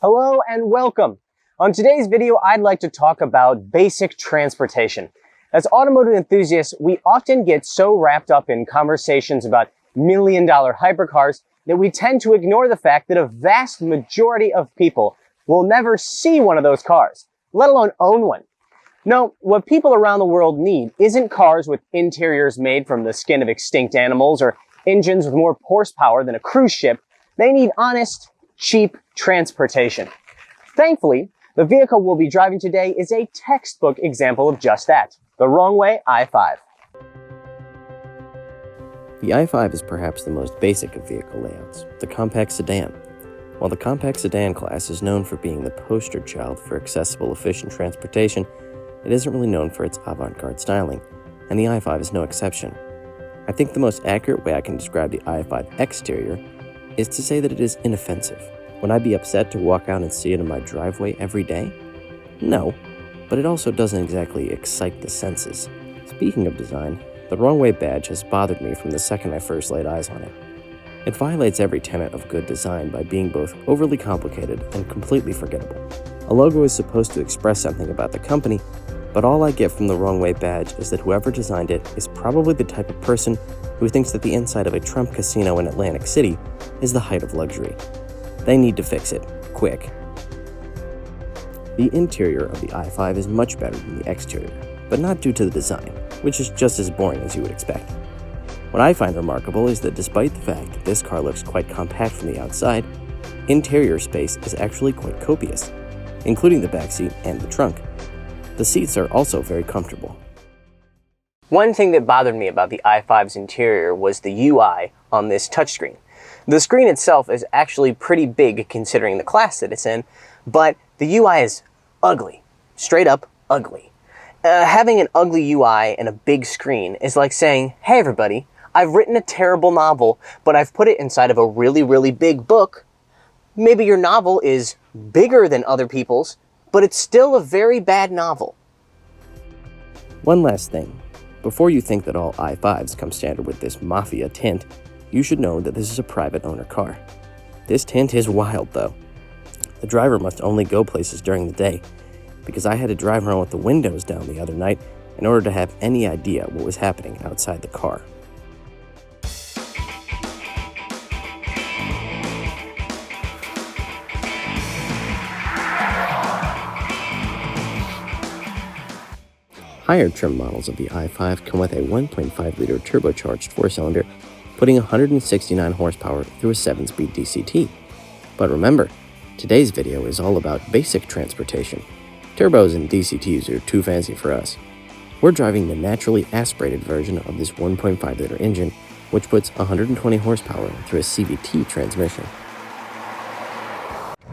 Hello and welcome. On today's video, I'd like to talk about basic transportation. As automotive enthusiasts, we often get so wrapped up in conversations about million-dollar hypercars that we tend to ignore the fact that a vast majority of people will never see one of those cars, let alone own one. No, what people around the world need isn't cars with interiors made from the skin of extinct animals or engines with more horsepower than a cruise ship. They need honest, cheap transportation. Thankfully, the vehicle we'll be driving today is a textbook example of just that, the Rongwe i5. The i5 is perhaps the most basic of vehicle layouts, the compact sedan. While the compact sedan class is known for being the poster child for accessible, efficient transportation, it isn't really known for its avant-garde styling, and the i5 is no exception. I think the most accurate way I can describe the i5 exterior is to say that it is inoffensive. Would I be upset to walk out and see it in my driveway every day? No, but it also doesn't exactly excite the senses. Speaking of design, the Rongwe badge has bothered me from the second I first laid eyes on it. It violates every tenet of good design by being both overly complicated and completely forgettable. A logo is supposed to express something about the company, but all I get from the Rongwe badge is that whoever designed it is probably the type of person who thinks that the inside of a Trump casino in Atlantic City is the height of luxury. They need to fix it, quick. The interior of the i5 is much better than the exterior, but not due to the design, which is just as boring as you would expect. What I find remarkable is that despite the fact that this car looks quite compact from the outside, interior space is actually quite copious, including the backseat and the trunk. The seats are also very comfortable. One thing that bothered me about the i5's interior was the UI on this touchscreen. The screen itself is actually pretty big considering the class that it's in, but the UI is ugly. Straight up ugly. Having an ugly UI and a big screen is like saying, hey everybody, I've written a terrible novel, but I've put it inside of a really, really big book. Maybe your novel is bigger than other people's, but it's still a very bad novel. One last thing. Before you think that all i5s come standard with this mafia tint, you should know that this is a private owner car. This tint is wild though. The driver must only go places during the day, because I had to drive around with the windows down the other night in order to have any idea what was happening outside the car. Higher trim models of the i5 come with a 1.5-liter turbocharged four-cylinder, putting 169 horsepower through a 7-speed DCT. But remember, today's video is all about basic transportation. Turbos and DCTs are too fancy for us. We're driving the naturally aspirated version of this 1.5-liter engine, which puts 120 horsepower through a CVT transmission.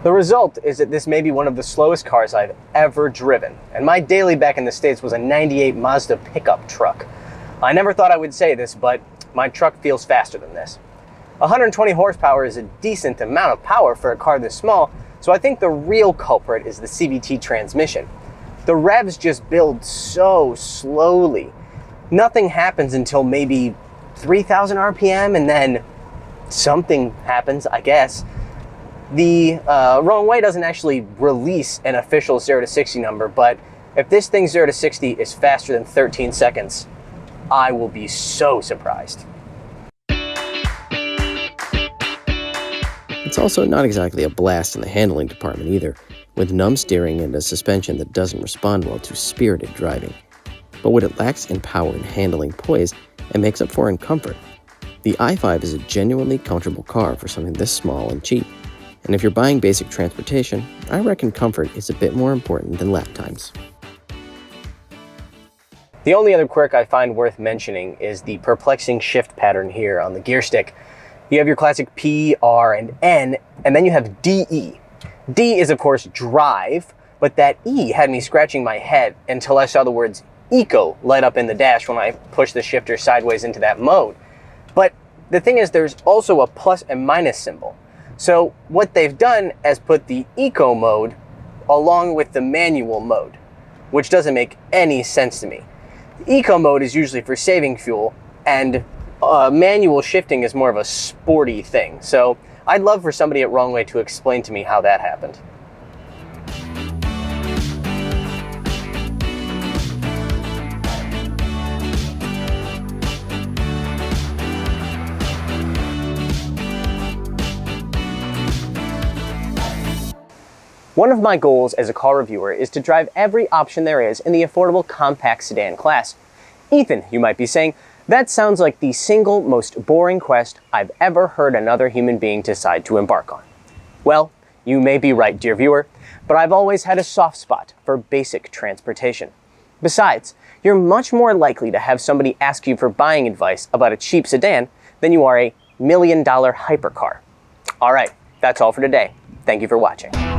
The result is that this may be one of the slowest cars I've ever driven, and my daily back in the States was a 98 Mazda pickup truck. I never thought I would say this, but my truck feels faster than this. 120 horsepower is a decent amount of power for a car this small, so I think the real culprit is the CVT transmission. The revs just build so slowly. Nothing happens until maybe 3,000 RPM, and then something happens, I guess. The Rongwe doesn't actually release an official 0 to 60 number, but if this thing 0 to 60 is faster than 13 seconds, I will be so surprised. It's also not exactly a blast in the handling department either, with numb steering and a suspension that doesn't respond well to spirited driving. But what it lacks in power and handling poise, it makes up for in comfort. The i5 is a genuinely comfortable car for something this small and cheap. And if you're buying basic transportation, I reckon comfort is a bit more important than lap times. The only other quirk I find worth mentioning is the perplexing shift pattern here on the gear stick. You have your classic P, R, and N, and then you have DE. D is of course drive, but that E had me scratching my head until I saw the words eco light up in the dash when I pushed the shifter sideways into that mode. But the thing is, there's also a plus and minus symbol. So what they've done is put the eco mode along with the manual mode, which doesn't make any sense to me. The eco mode is usually for saving fuel, and manual shifting is more of a sporty thing. So I'd love for somebody at Rongwe to explain to me how that happened. One of my goals as a car reviewer is to drive every option there is in the affordable compact sedan class. Ethan, you might be saying, that sounds like the single most boring quest I've ever heard another human being decide to embark on. Well, you may be right, dear viewer, but I've always had a soft spot for basic transportation. Besides, you're much more likely to have somebody ask you for buying advice about a cheap sedan than you are a $1 million hypercar. All right, that's all for today. Thank you for watching.